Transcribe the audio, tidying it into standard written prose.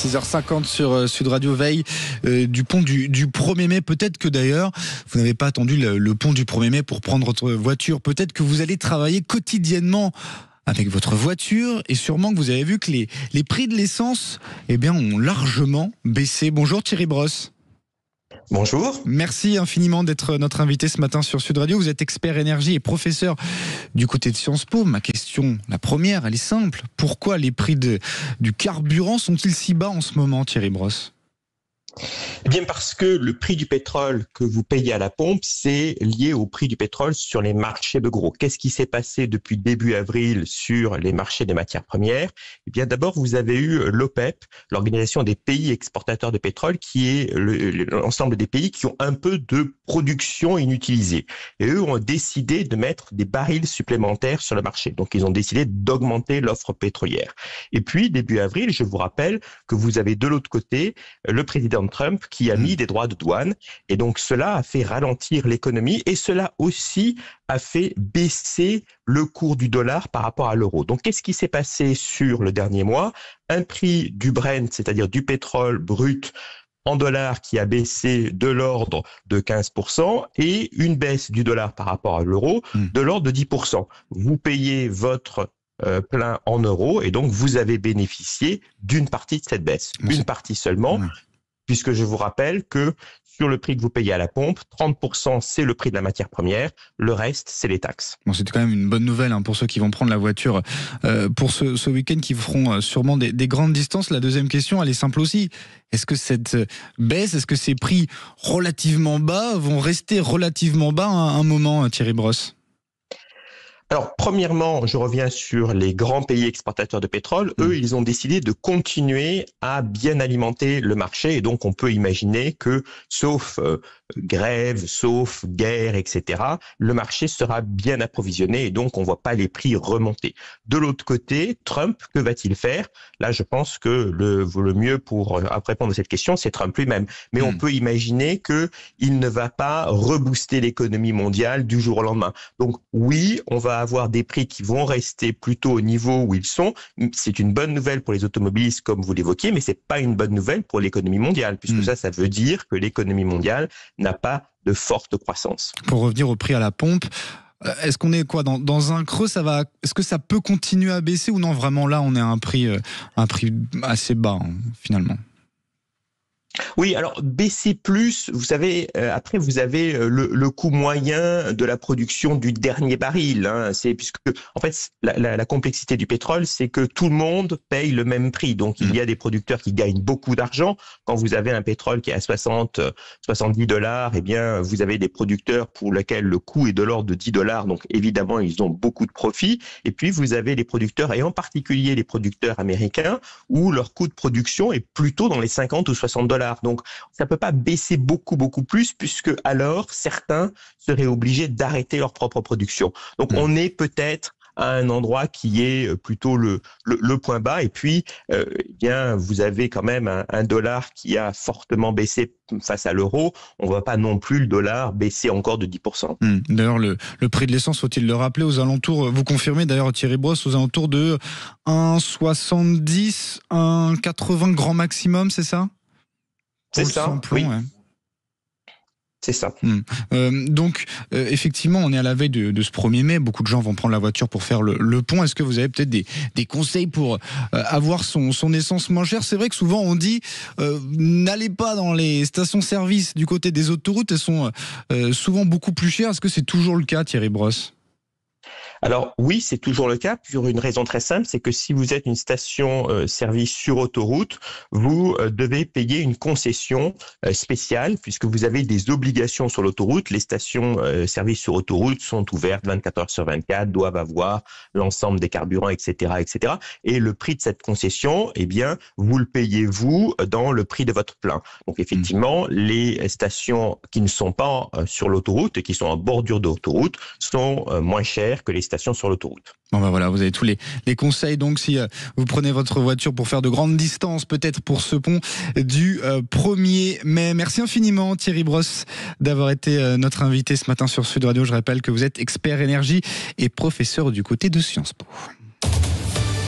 6h50 sur Sud Radio, veille du pont du 1er mai. Peut-être que d'ailleurs, vous n'avez pas attendu le pont du 1er mai pour prendre votre voiture. Peut-être que vous allez travailler quotidiennement avec votre voiture et sûrement que vous avez vu que les prix de l'essence ont largement baissé. Bonjour Thierry Brosse. Bonjour. Merci infiniment d'être notre invité ce matin sur Sud Radio. Vous êtes expert énergie et professeur du côté de Sciences Po. Ma question, la première, elle est simple. Pourquoi les prix du carburant sont-ils si bas en ce moment, Thierry Brosse ? Eh bien parce que le prix du pétrole que vous payez à la pompe, c'est lié au prix du pétrole sur les marchés de gros. Qu'est-ce qui s'est passé depuis début avril sur les marchés des matières premières ? Eh bien d'abord, vous avez eu l'OPEP, l'Organisation des pays exportateurs de pétrole, qui est l'ensemble des pays qui ont un peu de production inutilisée. Et eux ont décidé de mettre des barils supplémentaires sur le marché. Donc ils ont décidé d'augmenter l'offre pétrolière. Et puis début avril, je vous rappelle que vous avez de l'autre côté le président Trump qui a mis des droits de douane et donc cela a fait ralentir l'économie et cela aussi a fait baisser le cours du dollar par rapport à l'euro. Donc qu'est-ce qui s'est passé sur le dernier mois ? Un prix du Brent, c'est-à-dire du pétrole brut en dollars qui a baissé de l'ordre de 15% et une baisse du dollar par rapport à l'euro de l'ordre de 10%. Vous payez votre plein en euros et donc vous avez bénéficié d'une partie de cette baisse. Une partie seulement. Puisque je vous rappelle que sur le prix que vous payez à la pompe, 30% c'est le prix de la matière première, le reste c'est les taxes. Bon, c'est quand même une bonne nouvelle pour ceux qui vont prendre la voiture pour ce week-end, qui feront sûrement des grandes distances. La deuxième question, elle est simple aussi. Est-ce que cette baisse, est-ce que ces prix relativement bas vont rester relativement bas à un moment, Thierry Brosse ? Alors, premièrement, je reviens sur les grands pays exportateurs de pétrole. Eux, ils ont décidé de continuer à bien alimenter le marché. Et donc, on peut imaginer que, sauf grève, sauf guerre, etc., le marché sera bien approvisionné et donc on ne voit pas les prix remonter. De l'autre côté, Trump, que va-t-il faire ? Là, je pense que le mieux pour répondre à cette question, c'est Trump lui-même. Mais on peut imaginer qu'il ne va pas rebooster l'économie mondiale du jour au lendemain. Donc oui, on va avoir des prix qui vont rester plutôt au niveau où ils sont. C'est une bonne nouvelle pour les automobilistes, comme vous l'évoquiez, mais c'est pas une bonne nouvelle pour l'économie mondiale, puisque ça veut dire que l'économie mondiale n'a pas de forte croissance. Pour revenir au prix à la pompe, est-ce qu'on est dans un creux ? Est-ce que ça peut continuer à baisser ou non ? Vraiment là, on est à un prix assez bas finalement. Oui, alors baisser plus, vous savez, après vous avez le coût moyen de la production du dernier baril. C'est puisque en fait la complexité du pétrole, c'est que tout le monde paye le même prix. Donc il y a des producteurs qui gagnent beaucoup d'argent. Quand vous avez un pétrole qui est à 70 $, eh bien vous avez des producteurs pour lesquels le coût est de l'ordre de 10 $. Donc évidemment ils ont beaucoup de profit. Et puis vous avez les producteurs, et en particulier les producteurs américains, où leur coût de production est plutôt dans les 50 ou 60 $. Donc, ça peut pas baisser beaucoup plus, puisque alors certains seraient obligés d'arrêter leur propre production. Donc, on est peut-être à un endroit qui est plutôt le point bas. Et puis, bien, vous avez quand même un dollar qui a fortement baissé face à l'euro. On ne voit pas non plus le dollar baisser encore de 10%. D'ailleurs, le prix de l'essence, faut-il le rappeler, aux alentours, vous confirmez d'ailleurs Thierry Brosse, aux alentours de 1,70, 1,80 grand maximum, c'est ça ? C'est ça, oui. Ouais. C'est ça. Donc, effectivement, on est à la veille de ce 1er mai. Beaucoup de gens vont prendre la voiture pour faire le pont. Est-ce que vous avez peut-être des conseils pour avoir son essence moins chère ? C'est vrai que souvent, on dit n'allez pas dans les stations-service du côté des autoroutes. Elles sont souvent beaucoup plus chères. Est-ce que c'est toujours le cas, Thierry Brosse ? Alors oui, c'est toujours le cas pour une raison très simple, c'est que si vous êtes une station-service sur autoroute, vous devez payer une concession spéciale puisque vous avez des obligations sur l'autoroute. Les stations-service sur autoroute sont ouvertes 24 heures sur 24, doivent avoir l'ensemble des carburants, etc., etc. Et le prix de cette concession, eh bien, vous le payez vous dans le prix de votre plein. Donc effectivement, les stations qui ne sont pas sur l'autoroute et qui sont en bordure d'autoroute sont moins chères que les stations sur l'autoroute. Bon voilà, vous avez tous les conseils. Donc si vous prenez votre voiture pour faire de grandes distances, peut-être pour ce pont du 1er mai. Merci infiniment Thierry Brosse d'avoir été notre invité ce matin sur Sud Radio. Je rappelle que vous êtes expert énergie et professeur du côté de Sciences Po.